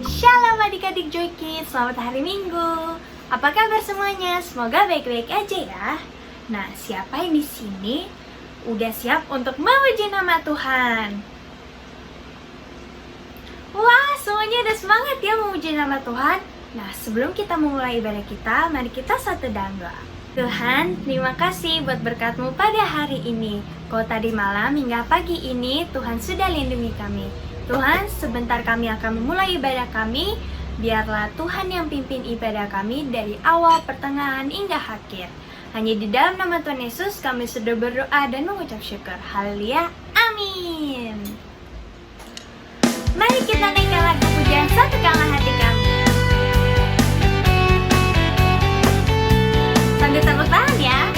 Shalom adik-adik Joy Kids, selamat hari Minggu. Apa kabar semuanya? Semoga baik-baik aja ya. Nah, siapa yang di sini udah siap untuk memuji nama Tuhan? Wah, semuanya udah semangat ya memuji nama Tuhan. Nah, sebelum kita memulai ibadah kita, mari kita satu dalam doa. Tuhan, terima kasih buat berkat-Mu pada hari ini. Kau tadi malam hingga pagi ini, Tuhan sudah lindungi kami. Tuhan, sebentar kami akan memulai ibadah kami. Biarlah Tuhan yang pimpin ibadah kami dari awal, pertengahan, hingga akhir. Hanya di dalam nama Tuhan Yesus kami sudah berdoa dan mengucap syukur. Haleluya, amin. Mari kita naikkan lagu pujian Satukanlah Hati Kami. Sambil tepuk tangan ya.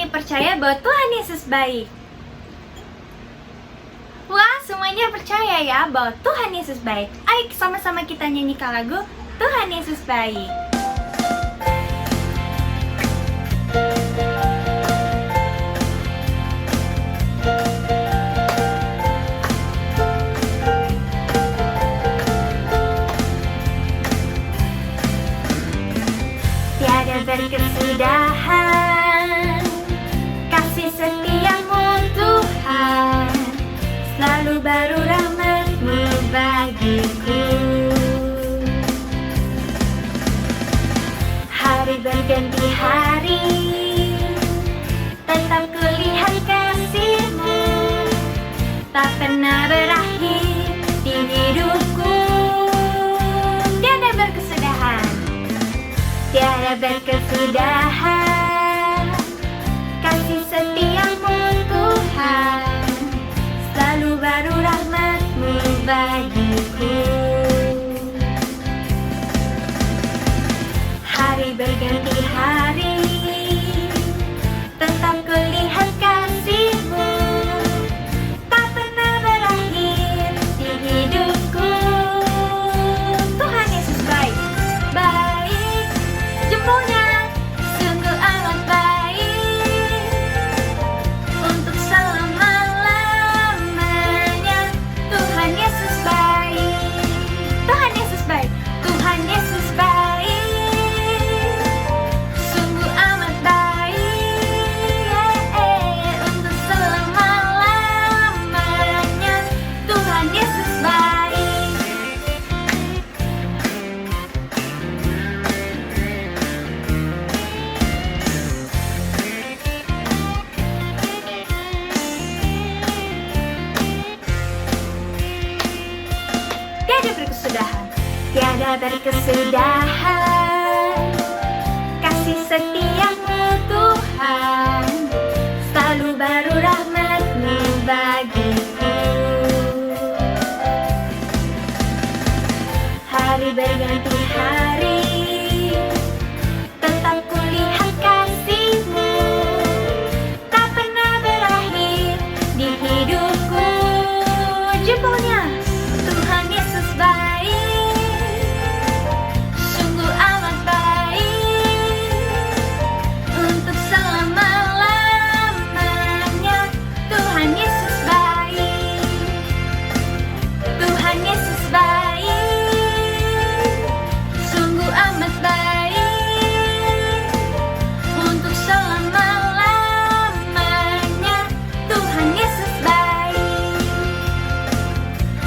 Percaya bahwa Tuhan Yesus baik. Wah, semuanya percaya ya bahwa Tuhan Yesus baik. Ayo sama-sama kita nyanyikan lagu Tuhan Yesus baik. Tiada berkesudahan kasih setiamu Tuhan, selalu baru rahmat-Mu bagiku. Hari berganti hari, tetap kulihat kasih-Mu, tak pernah berakhir di hidupku. Tiada berkesudahan, tiada berkesudahan kasih setiamu Tuhan, selalu baru rahmat-Mu bagiku. tiada berkesudahan, tiada berkesudahan. Kasih setiamu Tuhan, selalu baru rahmat-Mu bagiku. Hari berganti hari, tetap kulihat kasih-Mu, tak pernah berakhir di hidupku. Jempolnya, Tuhan Yesus baik, sungguh amat baik, untuk selama-lamanya. Tuhan Yesus baik, Tuhan Yesus baik, sungguh amat baik, untuk selama-lamanya. Tuhan Yesus baik,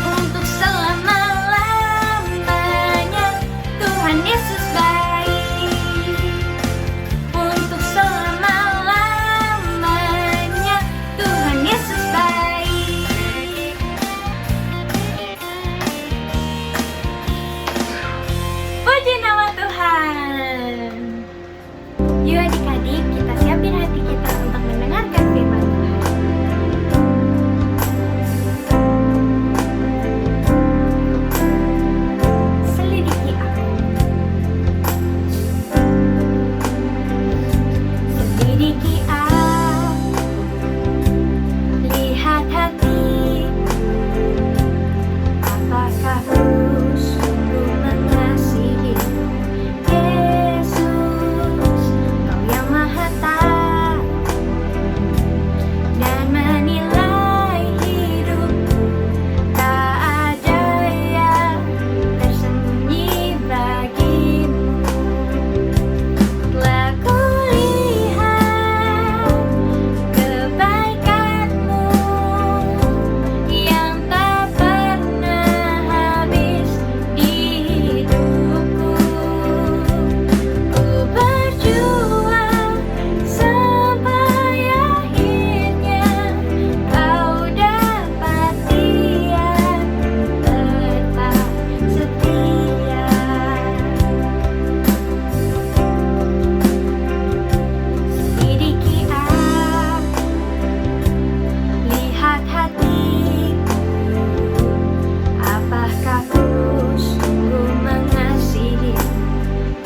untuk selama-lamanya. Tuhan Yesus baik, untuk selama-lamanya. Tuhan Yesus baik. Puji nama Tuhan. Yuk adik-adik, kita siapin hati kita untuk mendengarkan firman Tuhan. Selidiki aku, selidiki aku, lihat hatiku, apakah ku sungguh mengasihimu. Yesus, Kau yang Maha Tahu dan menilai hidupku, tak ada yang tersembunyi bagimu. Telah kulihat kebaikan-Mu yang tak pernah habis di hidupku. Ku berjuang sampai akhirnya Kau dapati aku tetap setia. Selidiki aku, lihat hatiku, apakah ku sungguh mengasihimu.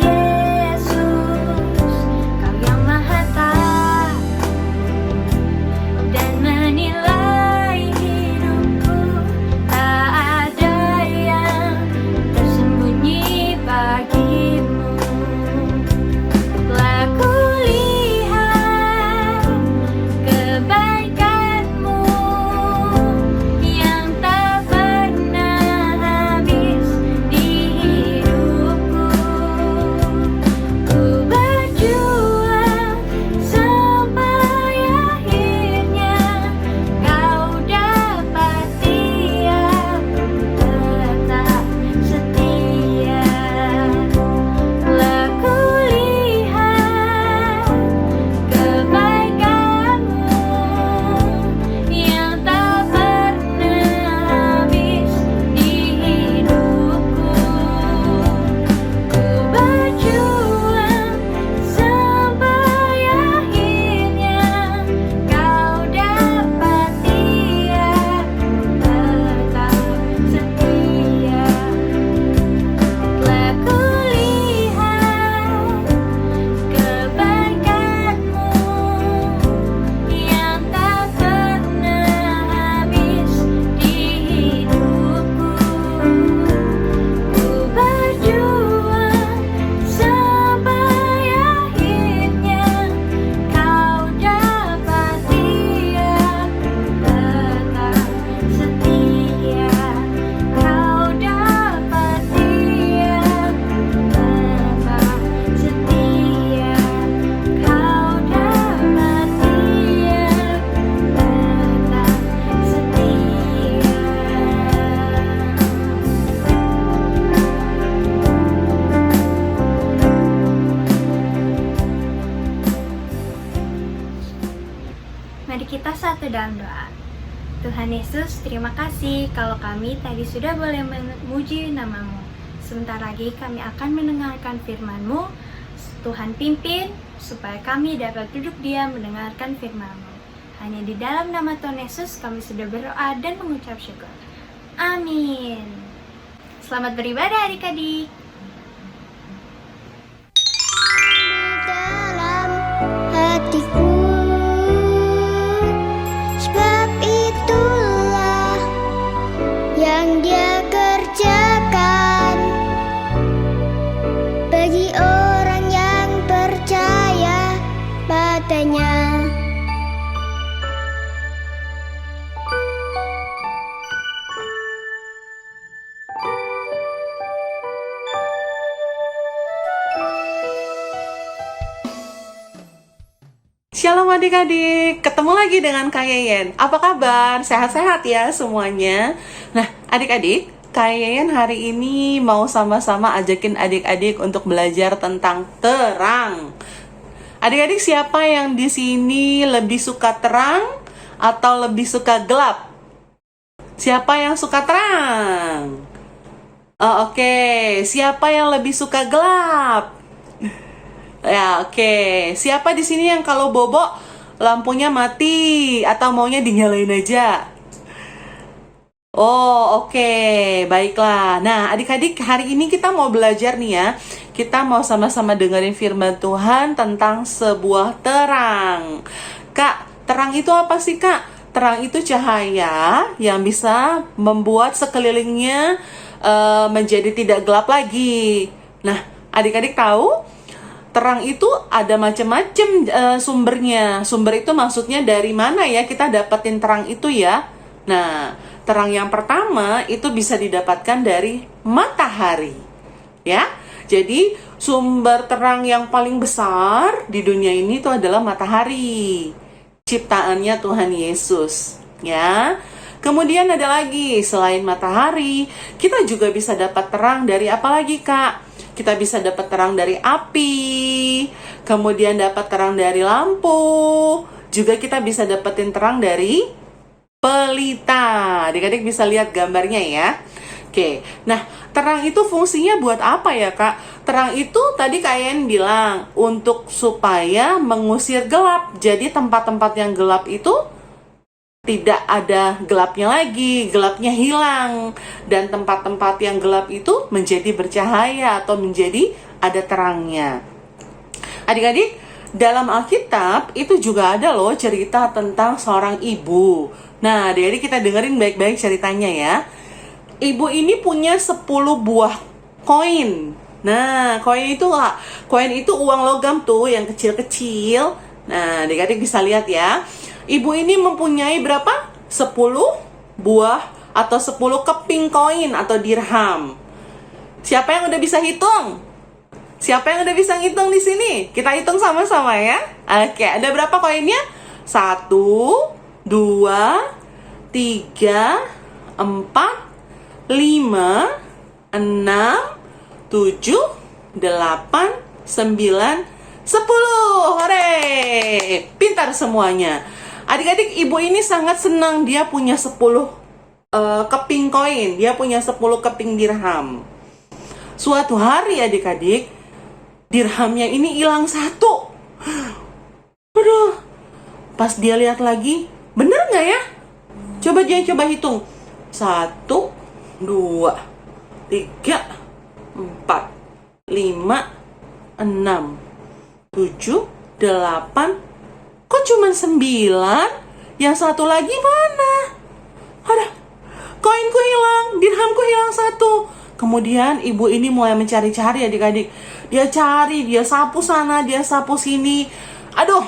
Yesus, Kau yang Maha Tahu dan menilai hidupku, tak ada yang tersembunyi bagimu. Telah kulihat kebaikan-Mu yang tak pernah habis di hidupku. Ku berjuang sampai akhirnya Kau dapati aku tetap setia. Telah kulihat kebaikan-Mu yang tak pernah habis di hidupku. Ku berjuang sampai akhirnya Kau dapati aku tetap setia. Telah kulihat kebaikan-Mu yang tak pernah habis di hidupku. Ku berjuang sampai akhirnya Kau dapati aku tetap setia. Kau dapati aku tetap setia. Kau dapati Mari kita satu dalam doa. Tuhan Yesus, terima kasih kalau kami tadi sudah boleh memuji nama-Mu. Sebentar lagi kami akan mendengarkan firman-Mu. Tuhan pimpin supaya kami dapat duduk diam mendengarkan firman-Mu. Hanya di dalam nama Tuhan Yesus kami sudah berdoa dan mengucap syukur. Amin. Selamat beribadah adik-adik. Dalam hatiku, sebab itulah yang Dia kerjakan bagi orang yang percaya padanya. Shalom adik-adik, ketemu lagi dengan Kak Yeyen. Apa kabar? Sehat-sehat ya semuanya? Nah adik-adik, Kak Yeyen hari ini mau sama-sama ajakin adik-adik untuk belajar tentang terang. Adik-adik siapa yang di sini lebih suka terang atau lebih suka gelap? Siapa yang suka terang? Oh, oke. Siapa yang lebih suka gelap? Ya, oke. Siapa di sini yang kalau bobo lampunya mati atau maunya dinyalain aja? Oh, oke. Baiklah. Nah, adik-adik, hari ini kita mau belajar nih ya. Kita mau sama-sama dengerin firman Tuhan tentang sebuah terang. Kak, terang itu apa sih, Kak? Terang itu cahaya yang bisa membuat sekelilingnya menjadi tidak gelap lagi. Nah, adik-adik tahu? Terang itu ada macam-macam sumbernya. Sumber itu maksudnya dari mana ya kita dapetin terang itu ya? Nah, terang yang pertama itu bisa didapatkan dari matahari. Ya. Jadi, sumber terang yang paling besar di dunia ini itu adalah matahari. Ciptaannya Tuhan Yesus, ya. Kemudian ada lagi, selain matahari, kita juga bisa dapat terang dari apa lagi, Kak? Kita bisa dapat terang dari api, kemudian dapat terang dari lampu, juga kita bisa dapetin terang dari pelita. Adik-adik bisa lihat gambarnya ya. Oke, nah terang itu fungsinya buat apa ya Kak? Terang itu tadi Kak Yen bilang untuk supaya mengusir gelap. Jadi tempat-tempat yang gelap itu tidak ada gelapnya lagi, gelapnya hilang. Dan tempat-tempat yang gelap itu menjadi bercahaya atau menjadi ada terangnya. Adik-adik, dalam Alkitab itu juga ada loh cerita tentang seorang ibu. Nah, adik-adik kita dengerin baik-baik ceritanya ya. Ibu ini punya 10 buah koin. Nah, koin itu uang logam tuh yang kecil-kecil. Nah, adik-adik bisa lihat ya. Ibu ini mempunyai berapa? 10 buah atau 10 keping koin atau dirham. Siapa yang udah bisa hitung? Siapa yang udah bisa ngitung di sini? Kita hitung sama-sama ya. Oke, ada berapa koinnya? 1, 2, 3, 4, 5, 6, 7, 8, 9, 10. Hore! Pintar semuanya. Adik-adik, ibu ini sangat senang dia punya 10 keping koin. Dia punya 10 keping dirham. Suatu hari adik-adik, dirhamnya ini hilang 1. Aduh, pas dia lihat lagi, bener nggak ya? Coba hitung. 1, 2, 3, 4, 5, 6, 7, 8. Kok cuma 9? Yang satu lagi mana? Ada, koinku hilang, dirhamku hilang 1. Kemudian ibu ini mulai mencari-cari adik-adik. Dia cari, dia sapu sana, dia sapu sini. Aduh,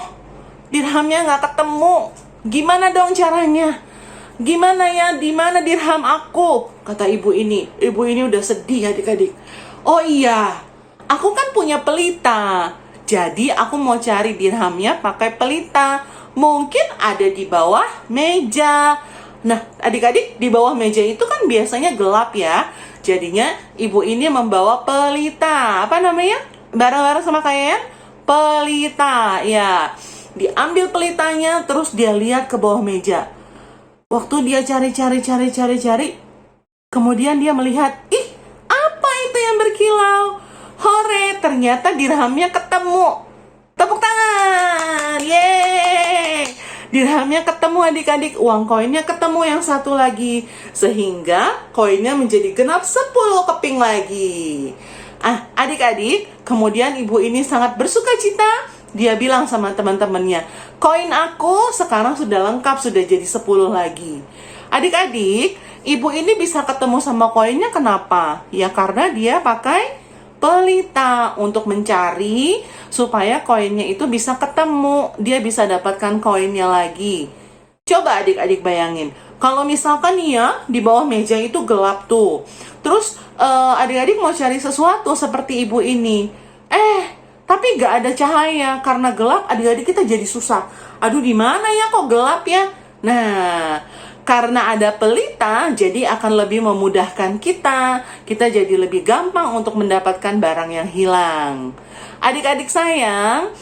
dirhamnya nggak ketemu. Gimana dong caranya? Gimana ya, di mana dirham aku? Kata ibu ini. Ibu ini udah sedih adik-adik. Oh iya, aku kan punya pelita. Jadi aku mau cari dirhamnya pakai pelita. Mungkin ada di bawah meja. Nah, adik-adik, di bawah meja itu kan biasanya gelap ya. Jadinya ibu ini membawa pelita. Apa namanya? Bareng-bareng sama kalian? Pelita. Ya. Diambil pelitanya terus dia lihat ke bawah meja. Waktu dia cari, kemudian dia melihat, ih, apa itu yang berkilau? Hore, ternyata dirhamnya ketemu. Tepuk tangan, yeay! Dirhamnya ketemu adik-adik, uang koinnya ketemu yang satu lagi. Sehingga koinnya menjadi genap 10 keping lagi. Adik-adik, kemudian ibu ini sangat bersuka cita. Dia bilang sama teman-temannya, koin aku sekarang sudah lengkap, sudah jadi 10 lagi. Adik-adik, ibu ini bisa ketemu sama koinnya kenapa? Ya karena dia pakai pelita untuk mencari supaya koinnya itu bisa ketemu, dia bisa dapatkan koinnya lagi. Coba adik-adik bayangin, kalau misalkan nih ya, di bawah meja itu gelap tuh. Terus adik-adik mau cari sesuatu seperti ibu ini. Tapi gak ada cahaya, karena gelap adik-adik kita jadi susah. Aduh, di mana ya kok gelap ya? Nah, karena ada pelita, jadi akan lebih memudahkan kita. Kita jadi lebih gampang untuk mendapatkan barang yang hilang. Adik-adik sayang,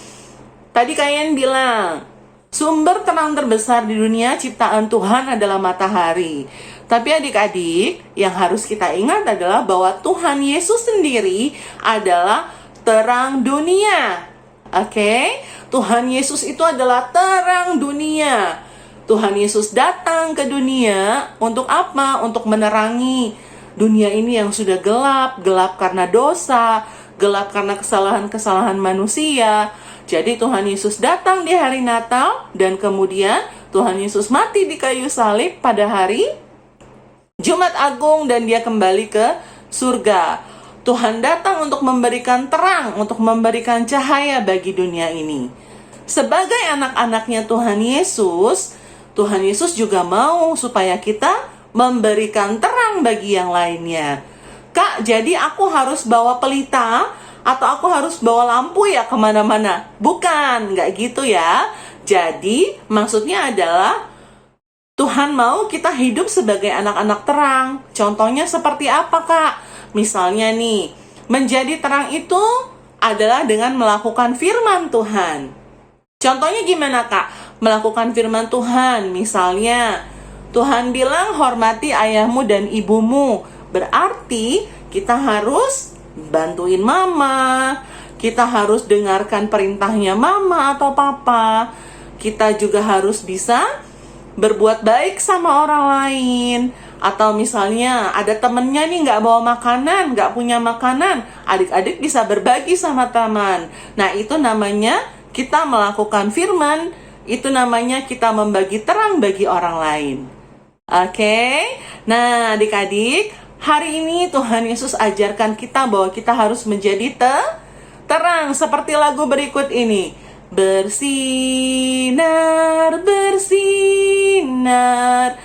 tadi kalian bilang, sumber terang terbesar di dunia ciptaan Tuhan adalah matahari. Tapi adik-adik, yang harus kita ingat adalah bahwa Tuhan Yesus sendiri adalah terang dunia. Oke? Tuhan Yesus itu adalah terang dunia. Tuhan Yesus datang ke dunia untuk apa? Untuk menerangi dunia ini yang sudah gelap, gelap karena dosa, gelap karena kesalahan-kesalahan manusia. Jadi Tuhan Yesus datang di hari Natal dan kemudian Tuhan Yesus mati di kayu salib pada hari Jumat Agung dan dia kembali ke surga. Tuhan datang untuk memberikan terang, untuk memberikan cahaya bagi dunia ini. Sebagai anak-anaknya Tuhan Yesus juga mau supaya kita memberikan terang bagi yang lainnya. Kak, jadi aku harus bawa pelita atau aku harus bawa lampu ya kemana-mana? Bukan, nggak gitu ya. Jadi, maksudnya adalah Tuhan mau kita hidup sebagai anak-anak terang. Contohnya seperti apa, Kak? Misalnya nih, menjadi terang itu adalah dengan melakukan firman Tuhan. Contohnya gimana, Kak? Melakukan firman Tuhan, misalnya Tuhan bilang hormati ayahmu dan ibumu. Berarti kita harus bantuin mama, kita harus dengarkan perintahnya mama atau papa. Kita juga harus bisa berbuat baik sama orang lain. Atau misalnya ada temennya nih nggak bawa makanan, nggak punya makanan, adik-adik bisa berbagi sama teman. Nah, itu namanya kita melakukan firman, itu namanya kita membagi terang bagi orang lain. Oke? Nah, adik-adik, hari ini Tuhan Yesus ajarkan kita bahwa kita harus menjadi terang seperti lagu berikut ini. Bersinar, bersinar,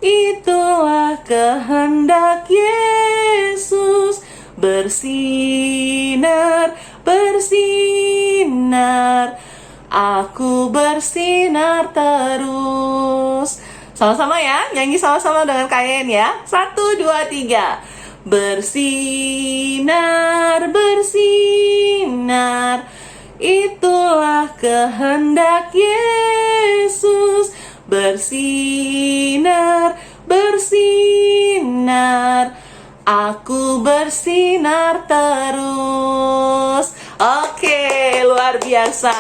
itulah kehendak Yesus. Bersinar, bersinar, aku bersinar terus. Sama-sama ya, nyanyi sama-sama dengan kalian ya. 1, 2, 3. Bersinar, bersinar, itulah kehendak Yesus. Bersinar, bersinar, aku bersinar terus. Oke, luar biasa.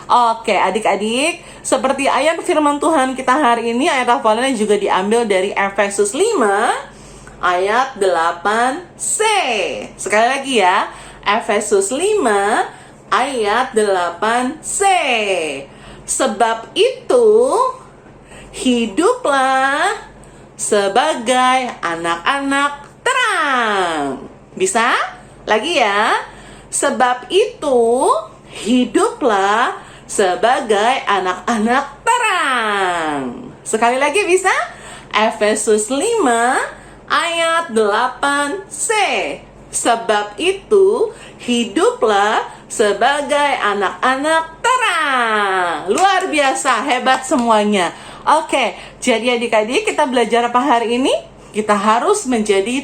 Oke, adik-adik, seperti ayat firman Tuhan kita hari ini, ayat hafalannya juga diambil dari Efesus 5 ayat 8c. Sekali lagi ya, Efesus 5 ayat 8c. Sebab itu hiduplah sebagai anak-anak terang. Bisa? Lagi ya. Sebab itu hiduplah sebagai anak-anak terang. Sekali lagi bisa? Efesus 5 ayat 8c. Sebab itu hiduplah sebagai anak-anak terang. Luar biasa, hebat semuanya. Oke, jadi adik-adik, kita belajar apa hari ini? Kita harus menjadi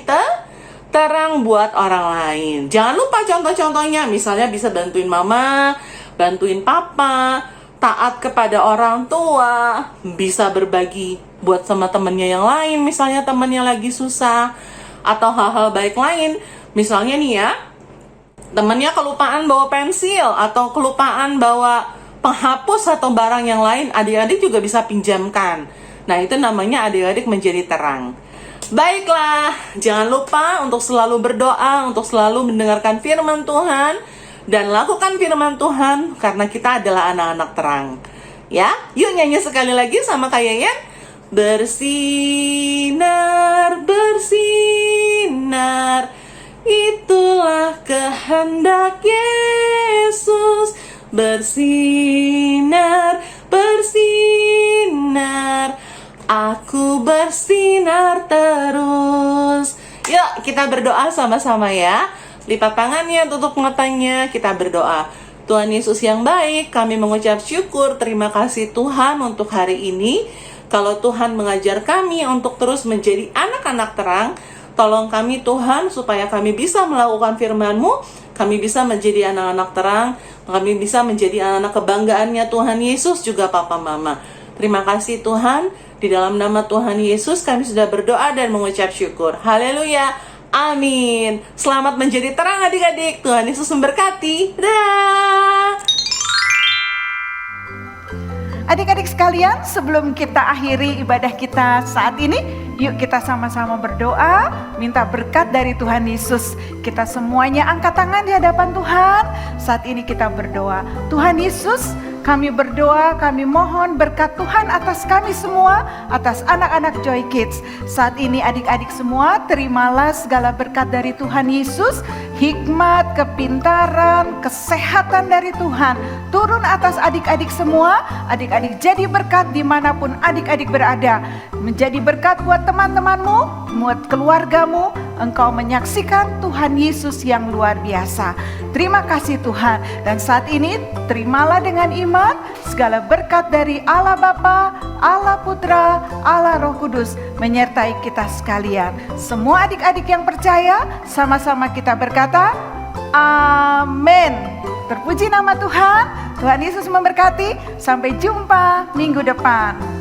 terang buat orang lain. Jangan lupa contoh-contohnya, misalnya bisa bantuin mama, bantuin papa, taat kepada orang tua, bisa berbagi buat sama temennya yang lain, misalnya temennya lagi susah, atau hal-hal baik lain. Misalnya nih ya, temennya kelupaan bawa pensil, atau kelupaan bawa penghapus atau barang yang lain, adik-adik juga bisa pinjamkan. Nah, itu namanya adik-adik menjadi terang. Baiklah, jangan lupa untuk selalu berdoa, untuk selalu mendengarkan firman Tuhan, dan lakukan firman Tuhan, karena kita adalah anak-anak terang. Ya, yuk nyanyi sekali lagi sama Kak Yayan. Bersinar, bersinar, itulah kehendak Yesus. Bersinar, bersinar, aku bersinar terus. Yuk kita berdoa sama-sama ya. Lipat tangannya, tutup matanya, kita berdoa. Tuhan Yesus yang baik, kami mengucap syukur, terima kasih Tuhan untuk hari ini. Kalau Tuhan mengajar kami untuk terus menjadi anak-anak terang, tolong kami Tuhan supaya kami bisa melakukan firman-Mu, kami bisa menjadi anak-anak terang, kami bisa menjadi anak-anak kebanggaannya Tuhan Yesus juga Papa Mama. Terima kasih Tuhan, di dalam nama Tuhan Yesus kami sudah berdoa dan mengucap syukur. Haleluya. Amin. Selamat menjadi terang adik-adik. Tuhan Yesus memberkati. Dah. Adik-adik sekalian, sebelum kita akhiri ibadah kita saat ini, yuk kita sama-sama berdoa, minta berkat dari Tuhan Yesus. Kita semuanya angkat tangan di hadapan Tuhan. Saat ini kita berdoa. Tuhan Yesus, kami berdoa, kami mohon berkat Tuhan atas kami semua, atas anak-anak Joy Kids. Saat ini adik-adik semua, terimalah segala berkat dari Tuhan Yesus, hikmat, kepintaran, kesehatan dari Tuhan. Turun atas adik-adik semua, adik-adik jadi berkat dimanapun adik-adik berada. Menjadi berkat buat teman-temanmu, buat keluargamu, engkau menyaksikan Tuhan Yesus yang luar biasa. Terima kasih Tuhan. Dan saat ini terimalah dengan iman segala berkat dari Allah Bapa, Allah Putra, Allah Roh Kudus menyertai kita sekalian. Semua adik-adik yang percaya, sama-sama kita berkata, amin. Terpuji nama Tuhan. Tuhan Yesus memberkati. Sampai jumpa minggu depan.